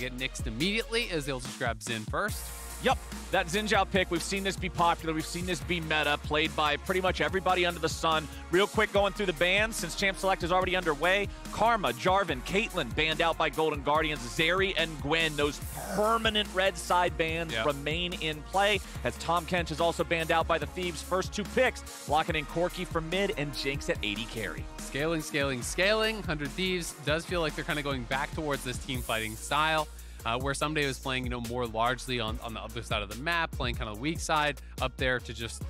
get nixed immediately as they'll just grab Xin first. Yep, that Xin Zhao pick, we've seen this be popular, we've seen this be meta, played by pretty much everybody under the sun. Real quick going through the bans, since Champ Select is already underway, Karma, Jarvan, Caitlyn banned out by Golden Guardians, Zeri and Gwen, those permanent red side bans remain in play, as Tahm Kench is also banned out by the Thieves. First two picks, locking in Corki for mid and Jinx at 80 carry. Scaling, scaling, scaling. 100 Thieves does feel like they're kind of going back towards this team fighting style. Where Someday was playing, more largely on the other side of the map, playing kind of weak side up there to just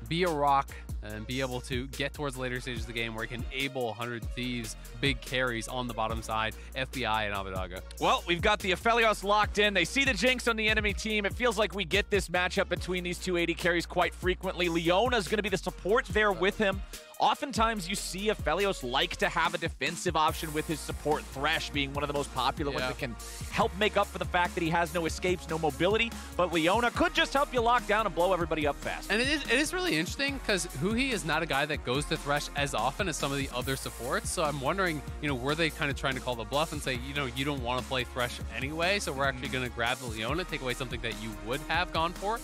be a rock and be able to get towards the later stages of the game where he can able 100 Thieves, big carries on the bottom side, FBI and Abbedagge. Well, we've got the Aphelios locked in. They see the Jinx on the enemy team. It feels like we get this matchup between these two 80 carries quite frequently. Leona's going to be the support there with him. Oftentimes you see Aphelios like to have a defensive option with his support, Thresh being one of the most popular ones that can help make up for the fact that he has no escapes, no mobility, but Leona could just help you lock down and blow everybody up fast. And it is really interesting because Huhi is not a guy that goes to Thresh as often as some of the other supports, so I'm wondering, were they kind of trying to call the bluff and say, you don't want to play Thresh anyway, so we're actually going to grab the Leona, take away something that you would have gone for.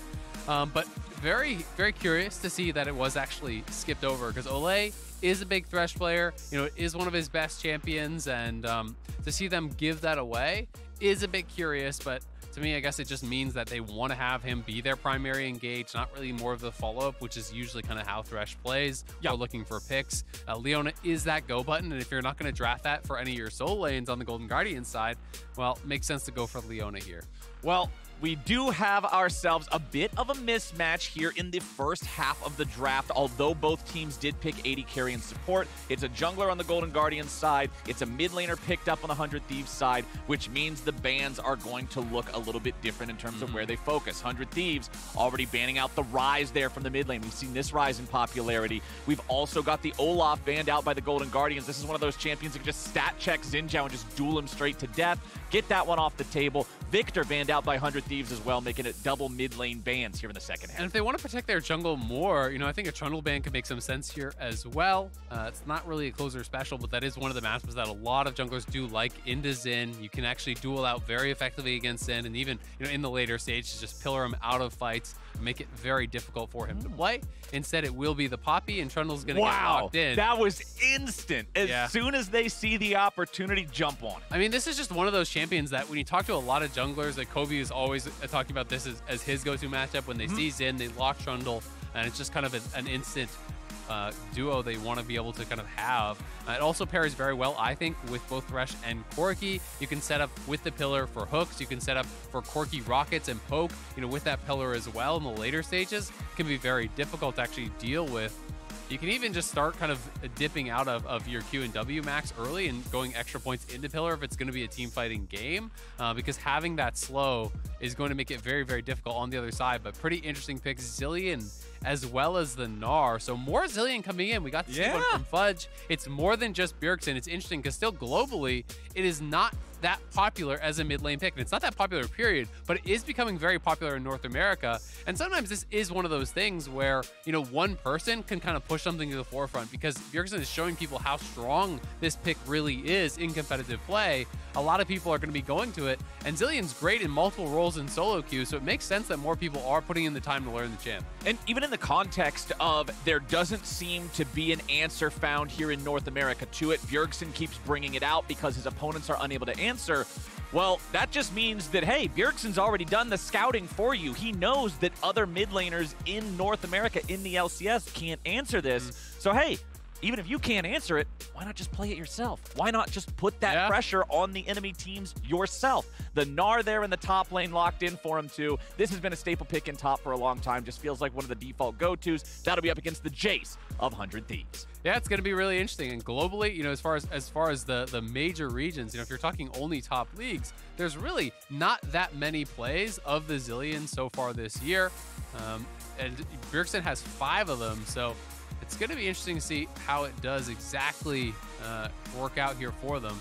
But very, very curious to see that it was actually skipped over because Olay is a big Thresh player, it is one of his best champions, and to see them give that away is a bit curious, but to me, I guess it just means that they want to have him be their primary engage, not really more of the follow-up, which is usually kind of how Thresh plays. Or looking for picks. Leona is that go button, and if you're not going to draft that for any of your soul lanes on the Golden Guardian side, well, it makes sense to go for Leona here. Well, we do have ourselves a bit of a mismatch here in the first half of the draft, although both teams did pick 80 carry and support. It's a jungler on the Golden Guardians side. It's a mid laner picked up on the 100 Thieves side, which means the bans are going to look a little bit different in terms of where they focus. 100 Thieves already banning out the Ryze there from the mid lane. We've seen this rise in popularity. We've also got the Olaf banned out by the Golden Guardians. This is one of those champions that can just stat check Xin Zhao and just duel him straight to death. Get that one off the table. Victor banned out by 100 Thieves as well, making it double mid lane bans here in the second half. And if they want to protect their jungle more, I think a Trundle ban could make some sense here as well. It's not really a closer special, but that is one of the matchups that a lot of junglers do like into Xin. You can actually duel out very effectively against Xin, and even in the later stage to just pillar him out of fights, make it very difficult for him to play. Instead, it will be the Poppy, and Trundle's going to get locked in. That was instant. As soon as they see the opportunity, jump on it. I mean, this is just one of those champions that when you talk to a lot of junglers, like Kobe is always talking about this as his go-to matchup. When they see Xin, they lock Trundle, and it's just kind of an instant duo they want to be able to kind of have. It also pairs very well, I think, with both Thresh and Corki. You can set up with the pillar for hooks. You can set up for Corki rockets and poke, with that pillar as well in the later stages. It can be very difficult to actually deal with. You can even just start kind of dipping out of your Q and W max early and going extra points into pillar if it's going to be a team fighting game, because having that slow is going to make it very, very difficult on the other side. But pretty interesting picks, Zilean as well as the Gnar. So more Zilean coming in. We got to see one from Fudge. It's more than just Bjergsen. It's interesting because still globally, it is not that popular as a mid lane pick. And it's not that popular, period, but it is becoming very popular in North America. And sometimes this is one of those things where, one person can kind of push something to the forefront, because Bjergsen is showing people how strong this pick really is in competitive play. A lot of people are going to be going to it, and Zilean's great in multiple roles in solo queue, so it makes sense that more people are putting in the time to learn the champ. And even in the context of there doesn't seem to be an answer found here in North America to it, Bjergsen keeps bringing it out because his opponents are unable to answer. Well, that just means that, hey, Bjergsen's already done the scouting for you. He knows that other mid laners in North America in the LCS can't answer this. So, hey, even if you can't answer it, why not just play it yourself? Why not just put that pressure on the enemy teams yourself? The Gnar there in the top lane locked in for him too. This has been a staple pick in top for a long time. Just feels like one of the default go-tos. That'll be up against the Jace of 100 Thieves. Yeah, it's going to be really interesting. And globally, as far as the major regions, if you're talking only top leagues, there's really not that many plays of the Zilean so far this year. And Bjergsen has 5 of them, so it's going to be interesting to see how it does exactly work out here for them.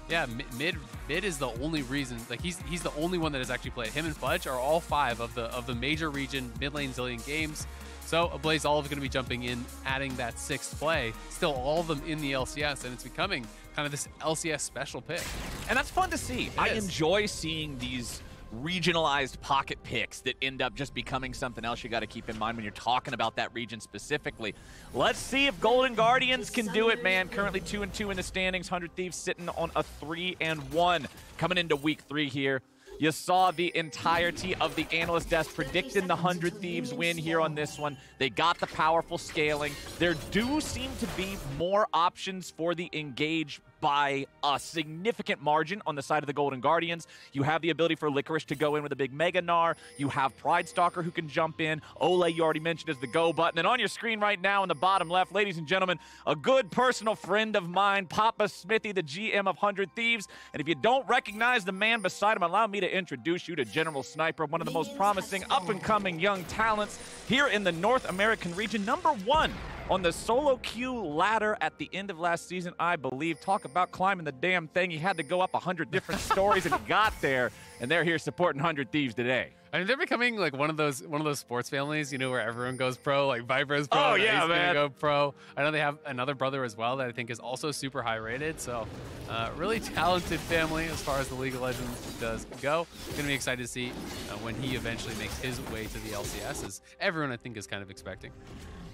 Yeah, mid is the only reason. Like he's the only one that has actually played. Him and Fudge are all 5 of the major region mid lane Zilean games. So Blaze Olive is going to be jumping in, adding that 6th play. Still all of them in the LCS, and it's becoming kind of this LCS special pick. And that's fun to see. I enjoy seeing these regionalized pocket picks that end up just becoming something else you got to keep in mind when you're talking about that region specifically. Let's see if Golden Guardians can do it, man. Currently 2-2 in the standings. 100 Thieves sitting on a 3-1 coming into week 3 here. You saw the entirety of the analyst desk predicting the 100 Thieves win here on this one. They got the powerful scaling. There do seem to be more options for the Engage by a significant margin on the side of the Golden Guardians. You have the ability for Licorice to go in with a big Mega Gnar. You have Pride Stalker who can jump in. Ole, you already mentioned, is the go button. And on your screen right now in the bottom left, ladies and gentlemen, a good personal friend of mine, Papa Smithy, the GM of 100 Thieves. And if you don't recognize the man beside him, allow me to introduce you to General Sniper, one of the most promising up-and-coming young talents here in the North American region. #1 on the solo queue ladder at the end of last season, I believe. Talk about climbing the damn thing. He had to go up 100 different stories and he got there. And they're here supporting 100 Thieves today. I mean, they're becoming like one of those sports families, where everyone goes pro, like Viper's pro. Oh yeah, man. Go pro. I know they have another brother as well that I think is also super high rated. So, really talented family as far as the League of Legends does go. Gonna be excited to see when he eventually makes his way to the LCS, as everyone I think is kind of expecting.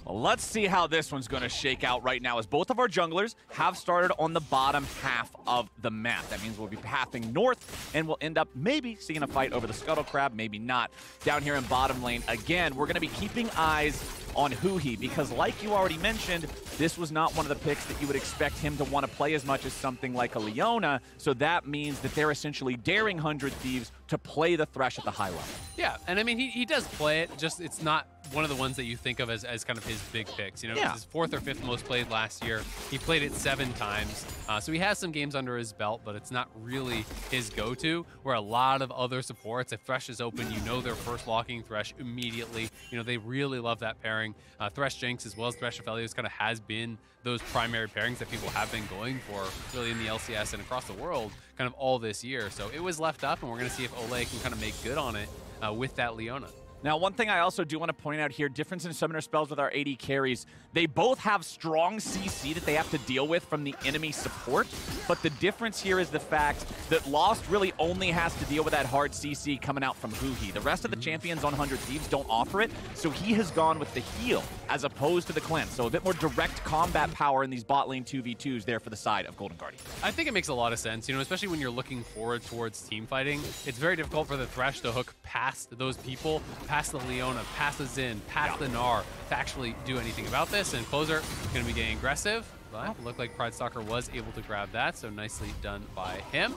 Well, let's see how this one's going to shake out right now, as both of our junglers have started on the bottom half of the map. That means we'll be pathing north, and we'll end up maybe seeing a fight over the Scuttle Crab, maybe not. Down here in bottom lane, again, we're going to be keeping eyes on Huhi, because like you already mentioned, this was not one of the picks that you would expect him to want to play as much as something like a Leona, so that means that they're essentially daring 100 Thieves to play the Thresh at the high level. Yeah, and I mean, he does play it, just it's not one of the ones that you think of as kind of his big picks. It was his 4th or 5th most played last year. He played it 7 times, so he has some games under his belt, but it's not really his go-to, where a lot of other supports, if Thresh is open, they're first locking Thresh immediately. They really love that pairing. Thresh Jinx as well as Thresh Aphelios kind of has been those primary pairings that people have been going for really in the LCS and across the world kind of all this year. So it was left up, and we're going to see if Ole can kind of make good on it with that Leona. Now, one thing I also do want to point out here, difference in summoner spells with our AD carries, they both have strong CC that they have to deal with from the enemy support, but the difference here is the fact that Lost really only has to deal with that hard CC coming out from Huhi. The rest of the champions on 100 Thieves don't offer it, so he has gone with the heal as opposed to the cleanse. So a bit more direct combat power in these bot lane 2v2s there for the side of Golden Guardian. I think it makes a lot of sense, especially when you're looking forward towards team fighting. It's very difficult for the Thresh to hook past those people, past the Leona, past the Xin, past the Gnar, to actually do anything about this. And Closer going to be getting aggressive, but it looked like Pride Stalker was able to grab that, so nicely done by him.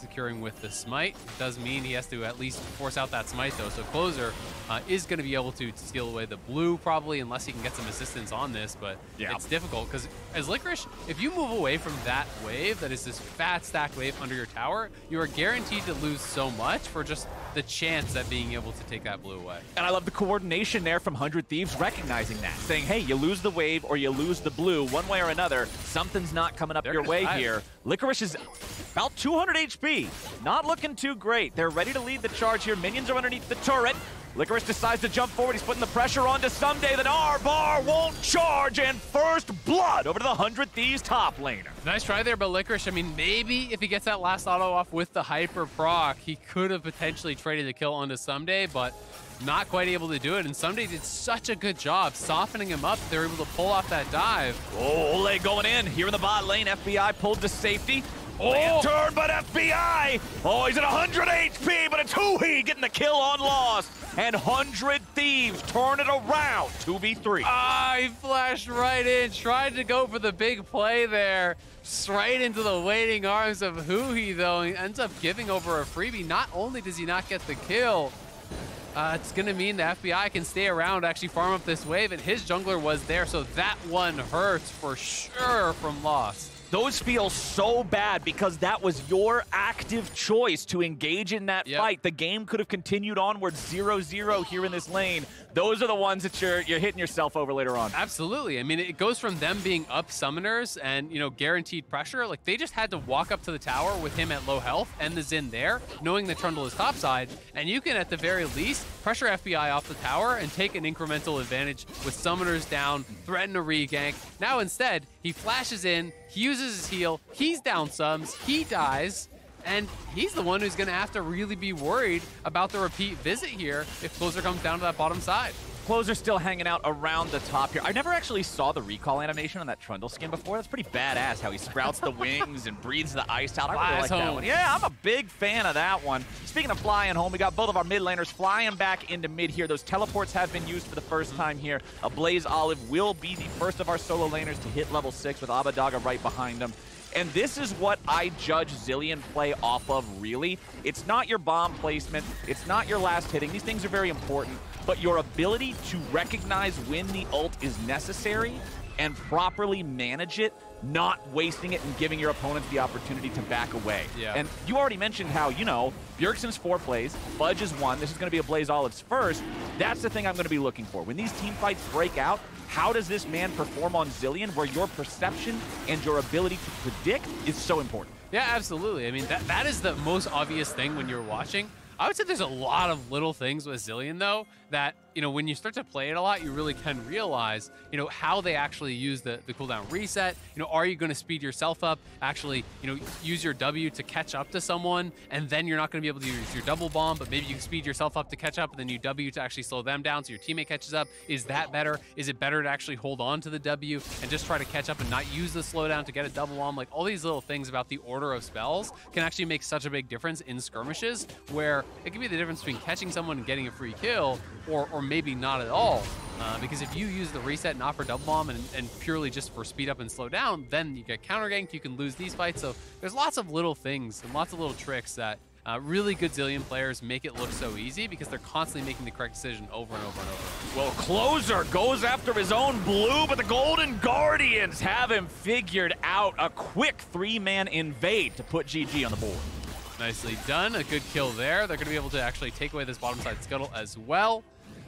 Securing with the smite. It does mean he has to at least force out that smite, though. So Closer is going to be able to steal away the blue, probably, unless he can get some assistance on this. But it's difficult, because as Licorice, if you move away from that wave, that is this fat stack wave under your tower, you are guaranteed to lose so much for just the chance at being able to take that blue away. And I love the coordination there from 100 Thieves recognizing that, saying, hey, you lose the wave or you lose the blue, one way or another, something's not coming up your way here. Licorice is about 200 HP, not looking too great. They're ready to lead the charge here. Minions are underneath the turret. Licorice decides to jump forward. He's putting the pressure on to Someday. That R-Bar won't charge, and first blood over to the 100 Thieves top laner. Nice try there, but Licorice, I mean, maybe if he gets that last auto off with the hyper proc, he could have potentially traded the kill onto Someday, but not quite able to do it. And Someday did such a good job softening him up. They're able to pull off that dive. Oh, Ole going in here in the bot lane. FBI pulled to safety. Turn, but FBI! Oh, he's at 100 HP, but it's Huhi getting the kill on Lost. And 100 Thieves turn it around, 2v3. He flashed right in, tried to go for the big play there. Right into the waiting arms of Huhi, though. He ends up giving over a freebie. Not only does he not get the kill, it's going to mean the FBI can stay around, actually farm up this wave, and his jungler was there, so that one hurts for sure from Lost. Those feel so bad because that was your active choice to engage in that fight. The game could have continued onward 0-0 here in this lane. Those are the ones that you're hitting yourself over later on. Absolutely. I mean, it goes from them being up summoners and, guaranteed pressure. Like, they just had to walk up to the tower with him at low health and the Xin there, knowing the Trundle is topside, and you can, at the very least, pressure FBI off the tower and take an incremental advantage with summoners down, threaten a regank. Now instead, he flashes in, he uses his heal, he's down sums, he dies, and he's the one who's going to have to really be worried about the repeat visit here if Closer comes down to that bottom side. Closer still hanging out around the top here. I never actually saw the recall animation on that Trundle skin before. That's pretty badass how he sprouts the wings and breathes the ice out. I really like that one. Yeah, I'm a big fan of that one. Speaking of flying home, we got both of our mid laners flying back into mid here. Those teleports have been used for the first time here. A Blaze Olive will be the first of our solo laners to hit level 6 with Abbedagga right behind him. And this is what I judge Zilean play off of, really. It's not your bomb placement. It's not your last hitting. These things are very important. But your ability to recognize when the ult is necessary and properly manage it, not wasting it and giving your opponents the opportunity to back away. Yeah. And you already mentioned how, you know, Bjergsen's 4 plays, Fudge is 1. This is going to be a Blaze Olive's first. That's the thing I'm going to be looking for. When these team fights break out, how does this man perform on Zilean, where your perception and your ability to predict is so important? Yeah, absolutely. I mean, that is the most obvious thing when you're watching. I would say there's a lot of little things with Zilean, though, that, you know, when you start to play it a lot, you really can realize, you know, how they actually use the cooldown reset. You know, are you going to speed yourself up, actually, you know, use your W to catch up to someone, and then you're not going to be able to use your double bomb, but maybe you can speed yourself up to catch up, and then you W to actually slow them down so your teammate catches up. Is that better? Is it better to actually hold on to the W and just try to catch up and not use the slowdown to get a double bomb? Like, all these little things about the order of spells can actually make such a big difference in skirmishes, where it can be the difference between catching someone and getting a free kill, or maybe not at all. Because if you use the reset not for double bomb and purely just for speed up and slow down, then you get counter ganked, you can lose these fights. So there's lots of little things and lots of little tricks that really good Zilean players make it look so easy, because they're constantly making the correct decision over and over and over. Well, Closer goes after his own blue, but the Golden Guardians have him figured out. A quick 3-man invade to put GG on the board. Nicely done. A good kill there. They're going to be able to actually take away this bottom side scuttle as well.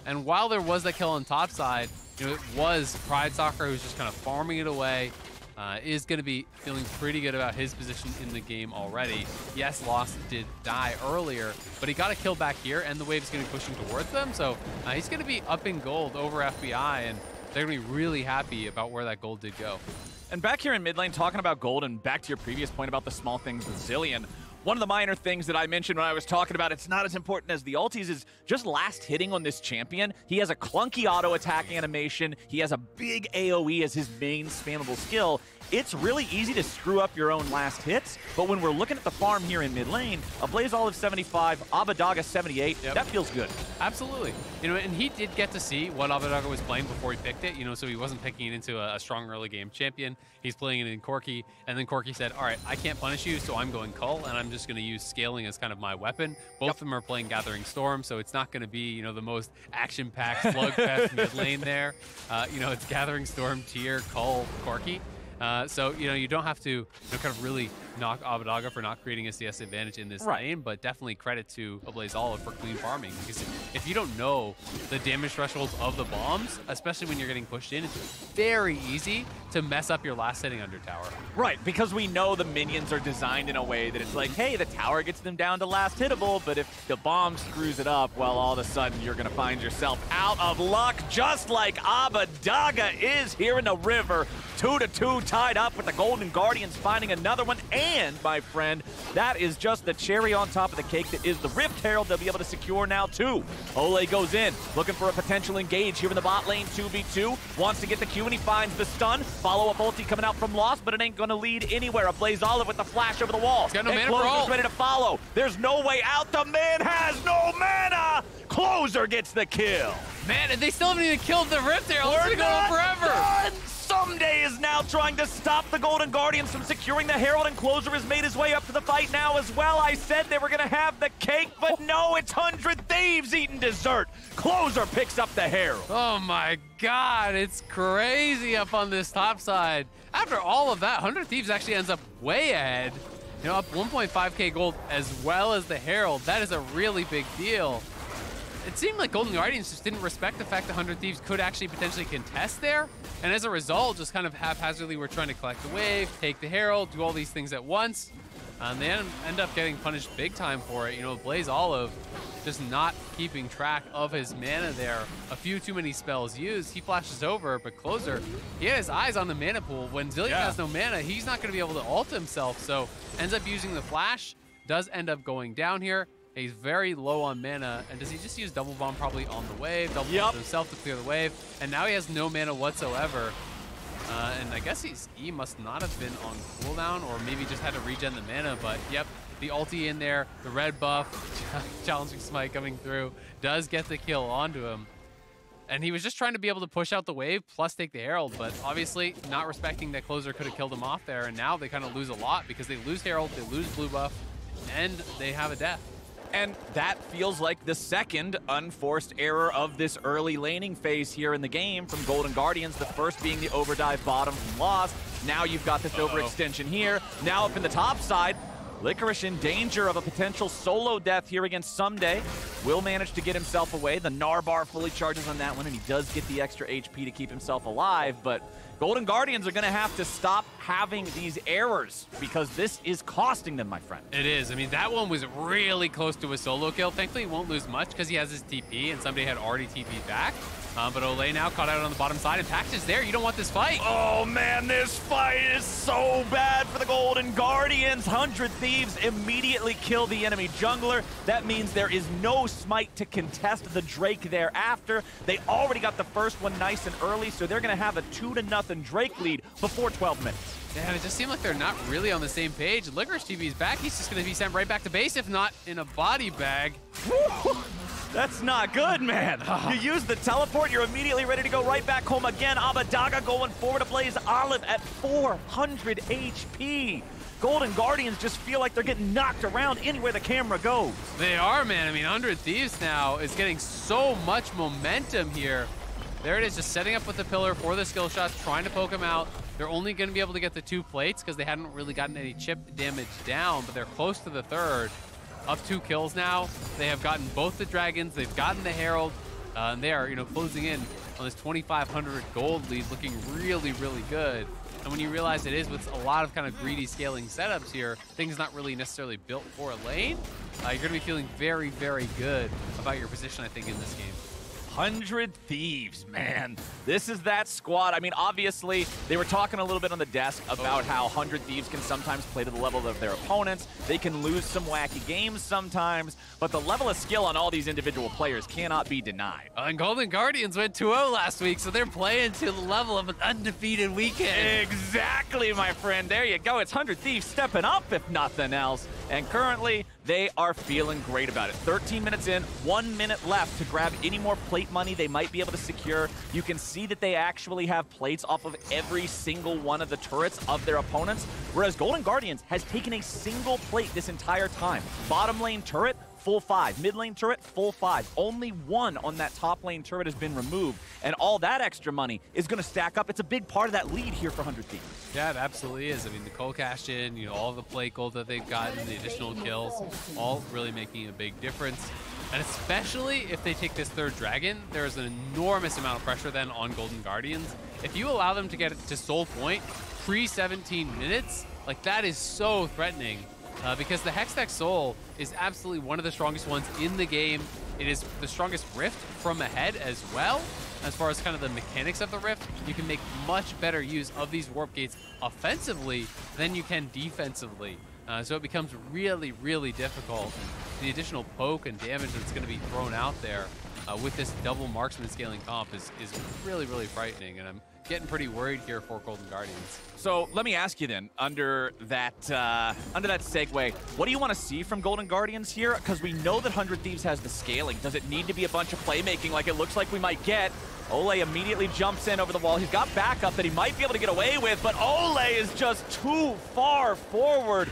And while there was that kill on top side, you know, it was Pride Soccer who's just kind of farming it away. Is going to be feeling pretty good about his position in the game already. Yes, Lost did die earlier, but he got a kill back here, and the wave's going to be pushing towards them. So he's going to be up in gold over FBI, and they're going to be really happy about where that gold did go. And back here in mid lane, talking about gold, and back to your previous point about the small things with Zilean, one of the minor things that I mentioned when I was talking about it's not as important as the ultis is just last hitting on this champion. He has a clunky auto attack animation. He has a big AoE as his main spammable skill. It's really easy to screw up your own last hits, but when we're looking at the farm here in mid lane, a Blaze Olive 75, Abbedagga 78, that feels good. Absolutely. You know, and he did get to see what Abbedagga was playing before he picked it, you know, so he wasn't picking it into a strong early game champion. He's playing it in Corki, and then Corki said, all right, I can't punish you, so I'm going Cull, and I'm just going to use scaling as kind of my weapon. Both of them are playing Gathering Storm, so it's not going to be, you know, the most action-packed slugfest mid lane there. You know, it's Gathering Storm, Tier, Cull, Corki. So, you know, you don't have to, you know, kind of really knock Abbedagga for not creating a CS advantage in this lane, but definitely credit to a Blaze Olive for clean farming, because if you don't know the damage thresholds of the bombs, especially when you're getting pushed in, it's very easy to mess up your last hitting under tower. Right, because we know the minions are designed in a way that it's like, hey, the tower gets them down to last hittable, but if the bomb screws it up, well, all of a sudden you're going to find yourself out of luck, just like Abbedagga is here in the river. 2-2 tied up with the Golden Guardians finding another one. And, my friend, that is just the cherry on top of the cake that is the Rift Herald they'll be able to secure now, too. Ole goes in, looking for a potential engage here in the bot lane, 2v2. Wants to get the Q, and he finds the stun. Follow-up ulti coming out from Lost, but it ain't going to lead anywhere. A Blaze Olive with the flash over the wall. Got no and mana for Closer's ult. ready to follow. There's no way out. The man has no mana. Closer gets the kill. Man, and they still haven't even killed the Rift Herald. It's been going on forever. Done. Someday is now trying to stop the Golden Guardians from securing the Herald, and Closer has made his way up to the fight now as well. I said they were going to have the cake, but no, it's 100 Thieves eating dessert. Closer picks up the Herald. Oh my god, it's crazy up on this top side. After all of that, 100 Thieves actually ends up way ahead. You know, up 1.5k gold as well as the Herald. That is a really big deal. It seemed like Golden Guardians just didn't respect the fact that 100 Thieves could actually potentially contest there. And as a result, just kind of haphazardly were trying to collect the wave, take the Herald, do all these things at once. And they end up getting punished big time for it. You know, Blaze Olive just not keeping track of his mana there. A few too many spells used. He flashes over, but Closer, he had his eyes on the mana pool. When Zilean has no mana, he's not going to be able to ult himself, so ends up using the flash. Does end up going down here. He's very low on mana, and does he just use Double Bomb probably on the wave? Double Bomb himself to clear the wave, and now he has no mana whatsoever. And I guess he must not have been on cooldown, or maybe just had to regen the mana, but yep, the ulti in there, the red buff, challenging smite coming through, does get the kill onto him. And he was just trying to be able to push out the wave plus take the Herald, but obviously not respecting that Closer could have killed him off there, and now they kind of lose a lot because they lose Herald, they lose blue buff, and they have a death. And that feels like the second unforced error of this early laning phase here in the game from Golden Guardians. The first being the overdive bottom from Lost. Now you've got this overextension here. Now up in the top side, Licorice in danger of a potential solo death here against Someday. Will manage to get himself away. The Narbar fully charges on that one, and he does get the extra HP to keep himself alive, but Golden Guardians are going to have to stop having these errors because this is costing them, my friend. It is. I mean, that one was really close to a solo kill. Thankfully, he won't lose much because he has his TP, and somebody had already TP'd back. But Olay now caught out on the bottom side, and Pax is there. You don't want this fight. Oh, man, this fight is so bad for the Golden Guardians. 100 Thieves immediately kill the enemy jungler. That means there is no smite to contest the Drake thereafter. They already got the first one nice and early, so they're going to have a 2-0 Drake lead before 12 minutes. Yeah, it just seemed like they're not really on the same page. Licorice TV's back. He's just going to be sent right back to base, if not in a body bag. Woo! That's not good, man. You use the teleport, you're immediately ready to go right back home again. Abbedagga going forward to Blaze Olive at 400 HP. Golden Guardians just feel like they're getting knocked around anywhere the camera goes. They are, man. I mean, 100 Thieves now is getting so much momentum here. There it is, just setting up with the pillar for the skill shots, trying to poke him out. They're only going to be able to get the 2 plates because they hadn't really gotten any chip damage down, but they're close to the third. Up 2 kills now. They have gotten both the dragons, they've gotten the Herald, and they are, closing in on this 2,500 gold lead, looking really, really good. And when you realize it is with a lot of kind of greedy scaling setups here, things not really necessarily built for a lane, you're going to be feeling very, very good about your position, I think, in this game. 100 Thieves, man. This is that squad. I mean, obviously, they were talking a little bit on the desk about how 100 Thieves can sometimes play to the level of their opponents. They can lose some wacky games sometimes, but the level of skill on all these individual players cannot be denied. And Golden Guardians went 2-0 last week, so they're playing to the level of an undefeated weekend. Exactly, my friend. There you go. It's 100 Thieves stepping up, if nothing else. And currently, they are feeling great about it. 13 minutes in, 1 minute left to grab any more plate money they might be able to secure. You can see that they actually have plates off of every single one of the turrets of their opponents, whereas Golden Guardians has taken a single plate this entire time. Bottom lane turret, full 5. Mid lane turret, full 5. Only 1 on that top lane turret has been removed, and all that extra money is going to stack up. It's a big part of that lead here for 100 Thieves. Yeah, it absolutely is. I mean, the cold cash in, all the plate gold that they've gotten, the additional kills, all really making a big difference. And especially if they take this third dragon, there's an enormous amount of pressure then on Golden Guardians. If you allow them to get it to soul point pre-17 minutes, like that is so threatening. Because the Hextech Soul is absolutely one of the strongest ones in the game. It is the strongest Rift from ahead as well. As far as kind of the mechanics of the Rift, you can make much better use of these Warp Gates offensively than you can defensively. So it becomes really, really difficult. And the additional poke and damage that's going to be thrown out there with this double marksman scaling comp is really, really frightening. And I'm getting pretty worried here for Golden Guardians. So let me ask you then, under that segue, what do you want to see from Golden Guardians here? Because we know that 100 Thieves has the scaling. Does it need to be a bunch of playmaking like it looks like we might get? Ole immediately jumps in over the wall. He's got backup that he might be able to get away with, but Ole is just too far forward.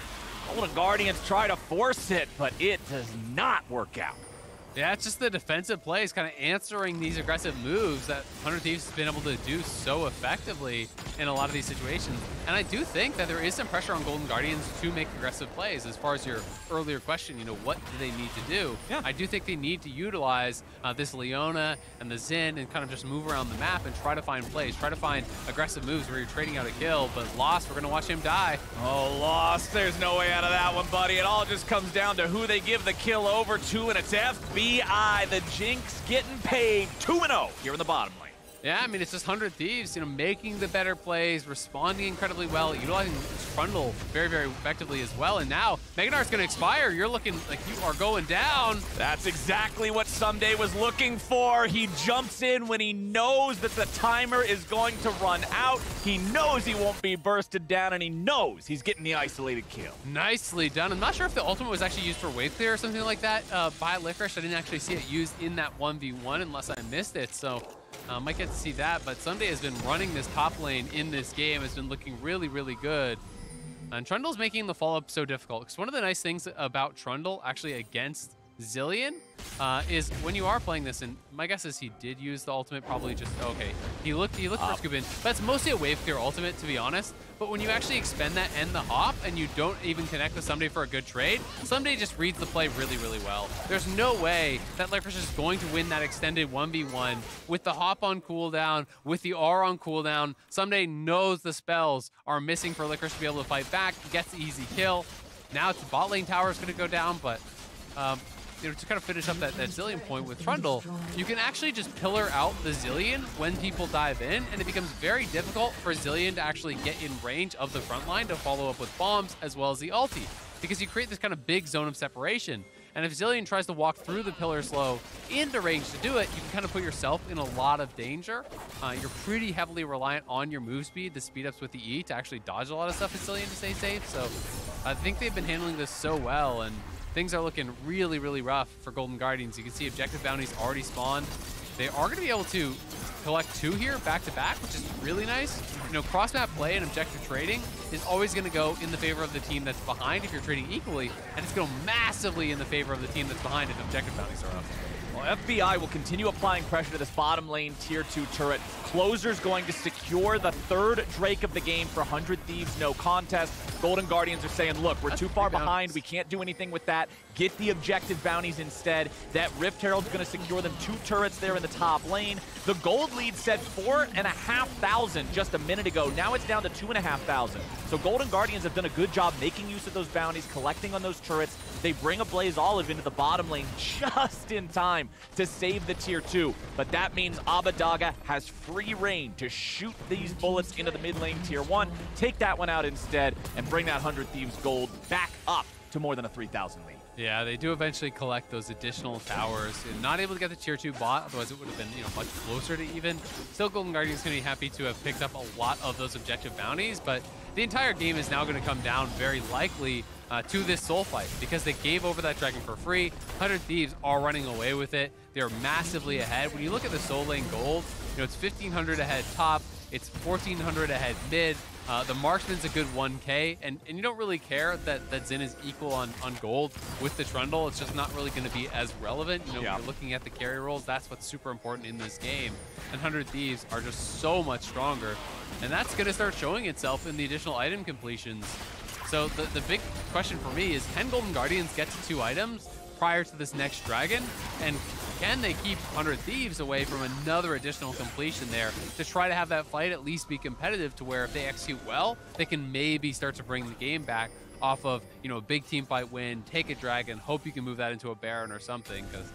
Golden Guardians try to force it, but it does not work out. Yeah, it's just the defensive plays kind of answering these aggressive moves that 100 Thieves has been able to do so effectively in a lot of these situations. And I do think that there is some pressure on Golden Guardians to make aggressive plays. As far as your earlier question, what do they need to do? Yeah. I do think they need to utilize this Leona and the Xin and kind of just move around the map and try to find plays, try to find aggressive moves where you're trading out a kill. But Lost, we're going to watch him die. Oh, Lost. There's no way out of that one, buddy. It all just comes down to who they give the kill over to, and it's FBI. The Jinx getting paid 2-0 here in the bottom lane. Yeah, I mean, it's just 100 Thieves, making the better plays, responding incredibly well, utilizing Trundle very, very effectively as well. And now, Mega Gnar's going to expire. You're looking like you are going down. That's exactly what Ssumday was looking for. He jumps in when he knows that the timer is going to run out. He knows he won't be bursted down, and he knows he's getting the isolated kill. Nicely done. I'm not sure if the ultimate was actually used for wave clear or something like that by Licorice. I didn't actually see it used in that 1v1 unless I missed it. So might get to see that, but Ssumday has been running this top lane in this game, has been looking really, really good. And Trundle's making the follow-up so difficult, because one of the nice things about Trundle actually against Zilean is when you are playing this, and my guess is he did use the ultimate, probably just, okay, he looked for scoop in, but it's mostly a wave clear ultimate, to be honest. But when you actually expend that and the hop, and you don't even connect with Ssumday for a good trade, Ssumday just reads the play really, really well. There's no way that Licorice is going to win that extended 1v1 with the hop on cooldown, with the R on cooldown. Ssumday knows the spells are missing for Licorice to be able to fight back, gets the easy kill. Now it's the bot lane tower is going to go down, but to kind of finish up that Zilean point with Trundle, you can actually just pillar out the Zilean when people dive in, and it becomes very difficult for Zilean to actually get in range of the front line to follow up with bombs as well as the ulti, because you create this kind of big zone of separation. And if Zilean tries to walk through the pillar slow into range to do it, you can kind of put yourself in a lot of danger. You're pretty heavily reliant on your move speed, the speed ups with the E, to actually dodge a lot of stuff with Zilean to stay safe. So I think they've been handling this so well, and things are looking really, really rough for Golden Guardians. You can see objective bounties already spawned. They are going to be able to collect 2 here back-to-back, which is really nice. Cross-map play and objective trading is always going to go in the favor of the team that's behind if you're trading equally, and it's going to massively in the favor of the team that's behind if objective bounties are up. Well, FBI will continue applying pressure to this bottom lane tier 2 turret. Closer's going to secure the 3rd Drake of the game for 100 Thieves, no contest. Golden Guardians are saying, look, we're too far behind. We can't do anything with that. Get the objective bounties instead. That Rift Herald's going to secure them 2 turrets there in the top lane. The gold lead said 4,500 just a minute ago. Now it's down to 2,500. So Golden Guardians have done a good job making use of those bounties, collecting on those turrets. They bring a Blaze Olive into the bottom lane just in time to save the tier 2. But that means Abbedagge has free reign to shoot these bullets into the mid lane tier 1, take that one out instead, and bring that 100 Thieves gold back up to more than a 3,000 lead. Yeah, they do eventually collect those additional towers. Not able to get the tier 2 bot, otherwise it would have been much closer to even. Still, Golden Guardians going to be happy to have picked up a lot of those objective bounties, but the entire game is now going to come down very likely to this soul fight, because they gave over that dragon for free. 100 Thieves are running away with it. They're massively ahead. When you look at the soul lane gold, it's 1,500 ahead top, it's 1,400 ahead mid. The marksman's a good 1K, and you don't really care that Xin is equal on gold with the Trundle. It's just not really going to be as relevant. When you're looking at the carry rolls, that's what's super important in this game. And 100 Thieves are just so much stronger, and that's going to start showing itself in the additional item completions. So the big question for me is, can Golden Guardians get to 2 items prior to this next dragon? And can they keep 100 Thieves away from another additional completion there to try to have that fight at least be competitive, to where if they execute well, they can maybe start to bring the game back off of, a big team fight win, take a dragon, hope you can move that into a Baron or something, because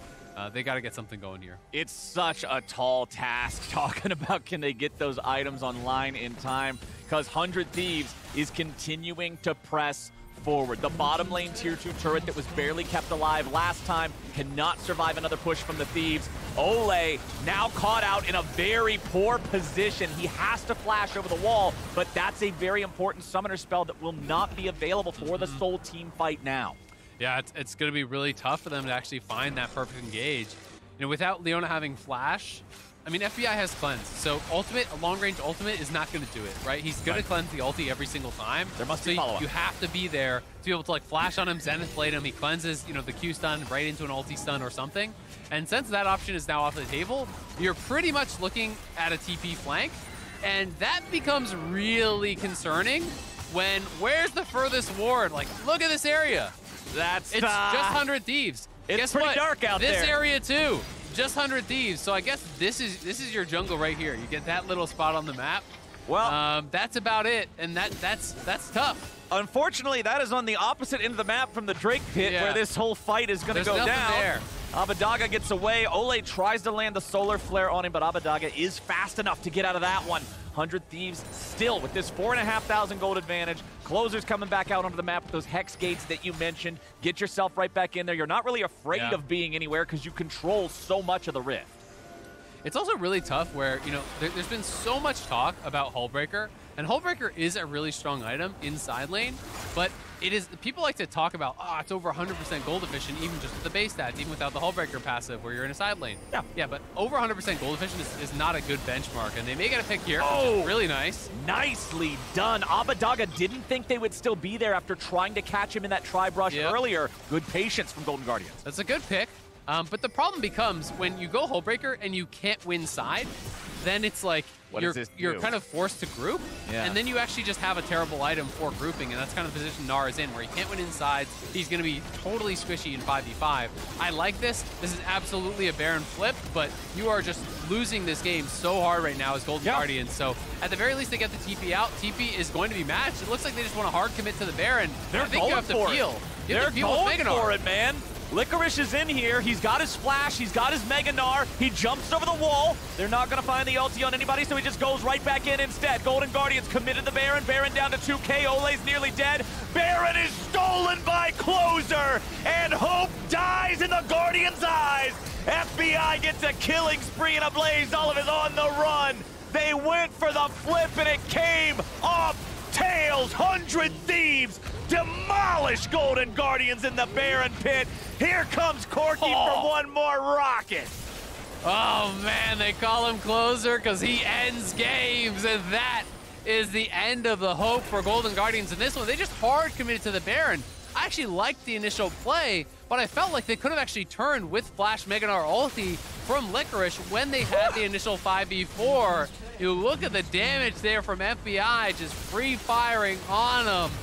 they got to get something going here. It's such a tall task talking about can they get those items online in time, because 100 Thieves is continuing to press forward. The bottom lane tier 2 turret that was barely kept alive last time cannot survive another push from the Thieves. Ole now caught out in a very poor position. He has to flash over the wall, but that's a very important summoner spell that will not be available for the Soul team fight now. Yeah, it's going to be really tough for them to actually find that perfect engage. Without Leona having flash, I mean, FBI has cleanse, so ultimate, a long-range ultimate is not going to do it, right? He's going to cleanse the ulti every single time. There must be so follow-up. you have to be there to be able to like flash on him, Zenith Blade him. He cleanses, you know, the Q stun right into an ulti stun or something. And since that option is now off the table, you're pretty much looking at a TP flank, and that becomes really concerning when where's the furthest ward? Like, look at this area. It's Just 100 Thieves. It's Guess pretty what? dark out this there. This area too. Just 100 Thieves. So I guess this is your jungle right here. You get that little spot on the map. Well, that's about it, and that's tough. Unfortunately, that is on the opposite end of the map from the Drake pit where this whole fight is going to go nothing down. there. Abbedagge gets away. Ole tries to land the solar flare on him, but Abbedagge is fast enough to get out of that one. 100 Thieves still with this 4,500 gold advantage. Closer's coming back out onto the map with those hex gates that you mentioned. Get yourself right back in there. You're not really afraid of being anywhere because you control so much of the rift. It's also really tough where, you know, there's been so much talk about Hullbreaker, and Hullbreaker is a really strong item in side lane, but it is, people like to talk about, it's over 100% gold efficient, even just with the base stats, even without the Hullbreaker passive where you're in a side lane. Yeah, but over 100% gold efficient is not a good benchmark, and they may get a pick here, which is really nice. Nicely done. Abbedagge didn't think they would still be there after trying to catch him in that tri-brush earlier. Good patience from Golden Guardians. That's a good pick. But the problem becomes when you go Hullbreaker and you can't win side, then it's like you're kind of forced to group, and then you actually just have a terrible item for grouping, and that's kind of the position Gnar is in, where he can't win inside. He's going to be totally squishy in 5v5. I like this. This is absolutely a Baron flip, but you are just losing this game so hard right now as Golden Guardians. So at the very least, they get the TP out. TP is going to be matched. It looks like they just want to hard commit to the Baron. They're I think you have to peel. They're going for it, man. Licorice is in here. He's got his flash. He's got his Mega Gnar. He jumps over the wall. They're not going to find the ulti on anybody, so he just goes right back in instead. Golden Guardians committed the Baron. Baron down to 2k. Ole's nearly dead. Baron is stolen by Closer, and hope dies in the Guardians' eyes. FBI gets a killing spree and a Blaze Olive is on the run. They went for the flip, and it came off tails. 100 Thieves demolish Golden Guardians in the Baron pit. Here comes Corki for one more rocket. Oh man, they call him Closer because he ends games, and that is the end of the hope for Golden Guardians in this one. They just hard committed to the Baron. I actually liked the initial play, but I felt like they could have actually turned with Flash Mega Gnar ulti from Licorice when they had the initial 5v4. You look at the damage there from FBI, just free firing on him.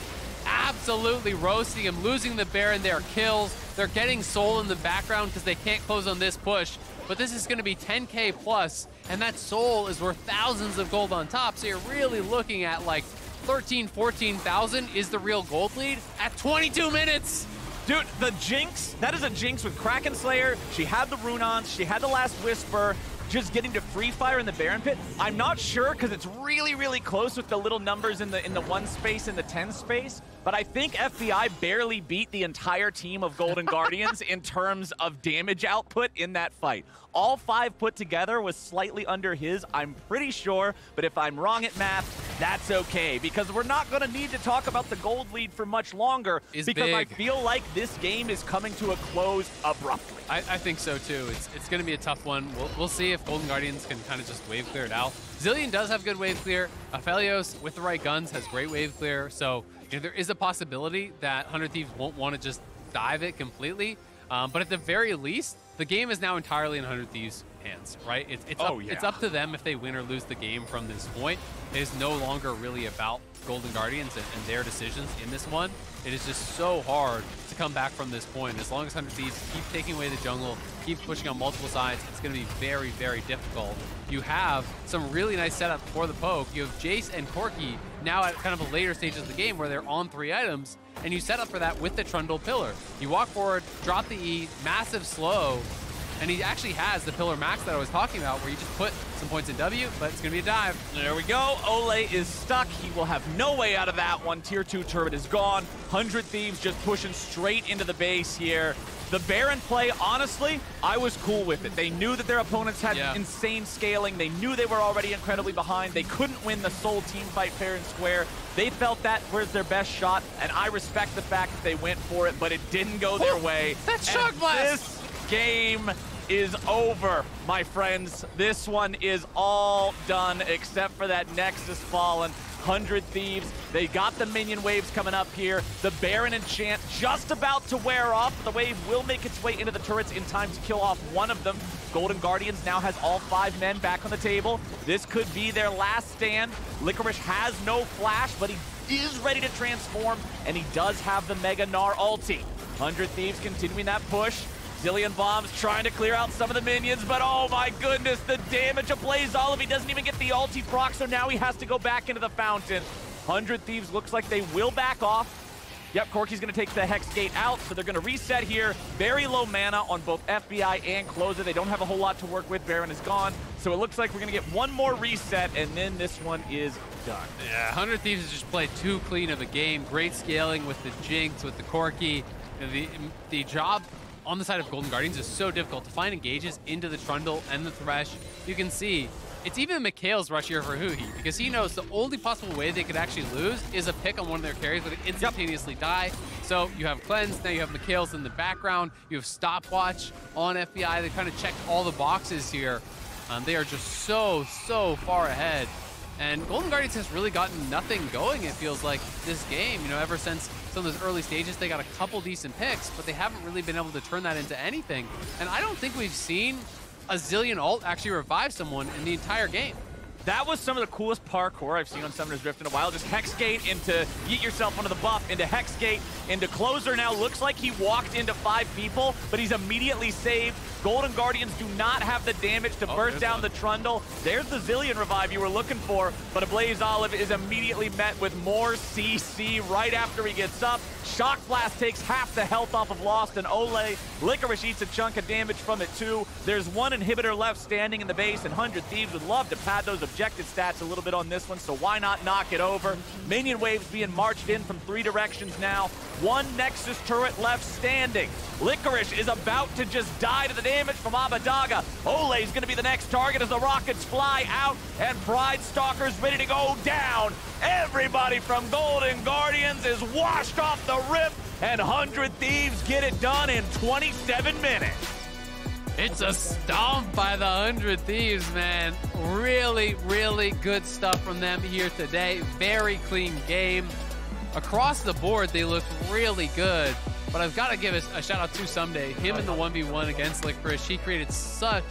Absolutely roasting him, losing the Baron there, kills. They're getting Soul in the background because they can't close on this push. But this is going to be 10k plus, and that Soul is worth thousands of gold on top. So you're really looking at like 13, 14,000 is the real gold lead at 22 minutes. Dude, the Jinx, that is a Jinx with Kraken Slayer. She had the Runons, she had the Last Whisper. Just getting to free fire in the Baron pit. I'm not sure because it's really, really close with the little numbers in the 1 space and the 10 space. But I think FBI barely beat the entire team of Golden Guardians in terms of damage output in that fight. All 5 put together was slightly under his, I'm pretty sure. But if I'm wrong at math, that's okay. Because we're not going to need to talk about the gold lead for much longer. Because I feel like this game is coming to a close abruptly. I think so too. It's going to be a tough one. We'll see if Golden Guardians can kind of just wave clear it out. Zilean does have good wave clear. Aphelios, with the right guns, has great wave clear. So you know, there is a possibility that 100 Thieves won't want to just dive it completely. But at the very least, the game is now entirely in 100 Thieves' hands, right? It's up to them if they win or lose the game from this point. It is no longer really about Golden Guardians and their decisions in this one. It is just so hard to come back from this point. As long as 100 Thieves keep taking away the jungle, keep pushing on multiple sides, it's going to be very, very difficult. You have some really nice setup for the poke. You have Jace and Corki now at kind of a later stage of the game where they're on 3 items, and you set up for that with the Trundle Pillar. You walk forward, drop the E, massive slow, and he actually has the Pillar Max that I was talking about where you just put some points in W, but it's going to be a dive. There we go. Ole is stuck. He will have no way out of that one. Tier 2 turret is gone. 100 Thieves just pushing straight into the base here. The Baron play, honestly, I was cool with it. They knew that their opponents had insane scaling. They knew they were already incredibly behind. They couldn't win the Soul team fight fair and square. They felt that was their best shot, and I respect the fact that they went for it, but it didn't go their way. That's Shock Blast! game is over, my friends. This one is all done except for that Nexus fallen. 100 Thieves, they got the minion waves coming up here. The Baron enchant just about to wear off. The wave will make its way into the turrets in time to kill off one of them. Golden Guardians now has all 5 men back on the table. This could be their last stand. Licorice has no flash, but he is ready to transform, and he does have the Mega Gnar ulti. 100 Thieves continuing that push. Zillion Bombs trying to clear out some of the minions, but oh my goodness, the damage of Blaze Olive. He doesn't even get the ulti proc, so now he has to go back into the fountain. 100 Thieves looks like they will back off. Yep, Corki's going to take the Hex Gate out, so they're going to reset here. Very low mana on both FBI and Closer. They don't have a whole lot to work with. Baron is gone, so it looks like we're going to get one more reset, and then this one is done. Yeah, 100 Thieves has just played too clean of a game. Great scaling with the Jinx, with the Corki. The job on the side of Golden Guardians is so difficult to find engages into the Trundle and the Thresh. You can see it's even Mikhail's rush here for Huhi, because he knows the only possible way they could actually lose is a pick on one of their carries would instantaneously die. So you have Cleanse, now you have Mikhail's in the background, you have Stopwatch on FBI. They kind of checked all the boxes here. They are just so far ahead. And Golden Guardians has really gotten nothing going, it feels like, this game. You know, ever since some of those early stages, they got a couple decent picks, but they haven't really been able to turn that into anything. And I don't think we've seen a Zilean ult actually revive someone in the entire game. That was some of the coolest parkour I've seen on Summoner's Rift in a while. Just Hexgate into yeet yourself onto the buff, into Hexgate, into Closer now. Looks like he walked into 5 people, but he's immediately saved. Golden Guardians do not have the damage to burst down the Trundle. There's the Zilean revive you were looking for, but a Blaze Olive is immediately met with more CC right after he gets up. Shock Blast takes half the health off of Lost and Ole. Licorice eats a chunk of damage from it too. There's one inhibitor left standing in the base, and 100 Thieves would love to pad those objective stats a little bit on this one, so why not knock it over? Minion waves being marched in from 3 directions now. One Nexus turret left standing. Licorice is about to just die to the damage from Abadaga. Ole is going to be the next target as the rockets fly out, and Pride Stalker's ready to go down. Everybody from Golden Guardians is washed off the rip, and 100 Thieves get it done in 27 minutes. It's a stomp by the 100 Thieves, man. Really good stuff from them here today. Very clean game. Across the board, they look really good. But I've got to give a shout out to Someday. Him in the 1v1 against Licorice, he created such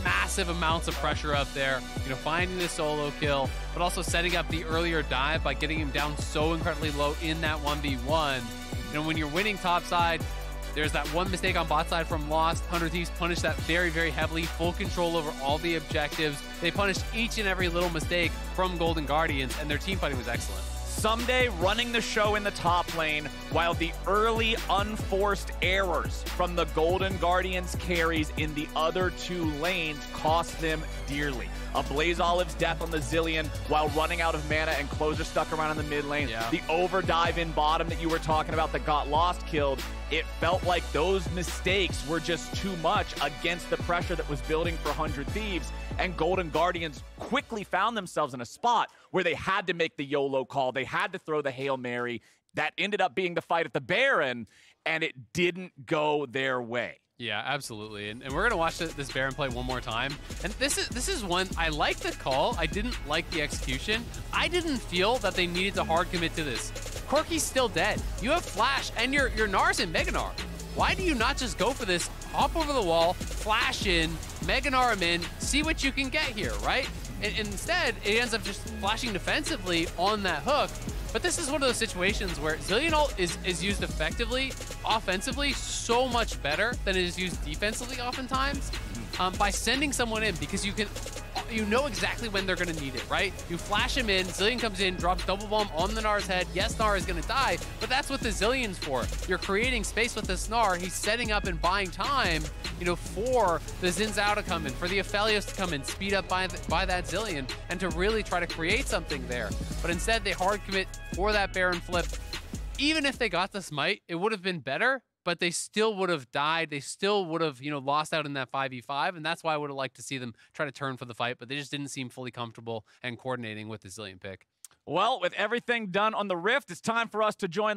massive amounts of pressure up there. You know, finding the solo kill, but also setting up the earlier dive by getting him down so incredibly low in that 1v1. You know, when you're winning top side, there's that one mistake on bot side from Lost. 100 Thieves punished that very heavily. Full control over all the objectives. They punished each and every little mistake from Golden Guardians, and their team fighting was excellent. Someday running the show in the top lane, while the early unforced errors from the Golden Guardians carries in the other 2 lanes cost them dearly. A Blaze Olive's death on the Zilean while running out of mana and Closer stuck around in the mid lane. Yeah. The overdive in bottom that you were talking about that got Lost killed. It felt like those mistakes were just too much against the pressure that was building for 100 Thieves. And Golden Guardians quickly found themselves in a spot where they had to make the YOLO call. They had to throw the Hail Mary. That ended up being the fight at the Baron, and it didn't go their way. Yeah, absolutely. And we're going to watch this Baron play one more time. And this is one, I like the call. I didn't like the execution. I didn't feel that they needed to hard commit to this. Corki's still dead. You have Flash, and your Gnar's in Mega Gnar. Why do you not just go for this, hop over the wall, flash in, Mega Gnar him in, see what you can get here, right? And instead, it ends up just flashing defensively on that hook. But this is one of those situations where Zilean ult is used effectively, offensively, so much better than it is used defensively oftentimes by sending someone in, because you know exactly when they're going to need it, right? You flash him in, Zilean comes in, drops double bomb on the Gnar's head. Yes, Gnar is going to die, but that's what the Zilean's for. You're creating space with this Gnar. He's setting up and buying time, you know, for the Xin Zhao to come in, for the Aphelios to come in, speed up by that Zilean, and to really try to create something there. But instead, they hard commit for that Baron flip. Even if they got the smite, it would have been better, but they still would have died. They still would have, you know, lost out in that 5v5, and that's why I would have liked to see them try to turn for the fight, but they just didn't seem fully comfortable and coordinating with the Zilean pick. Well, with everything done on the Rift, it's time for us to join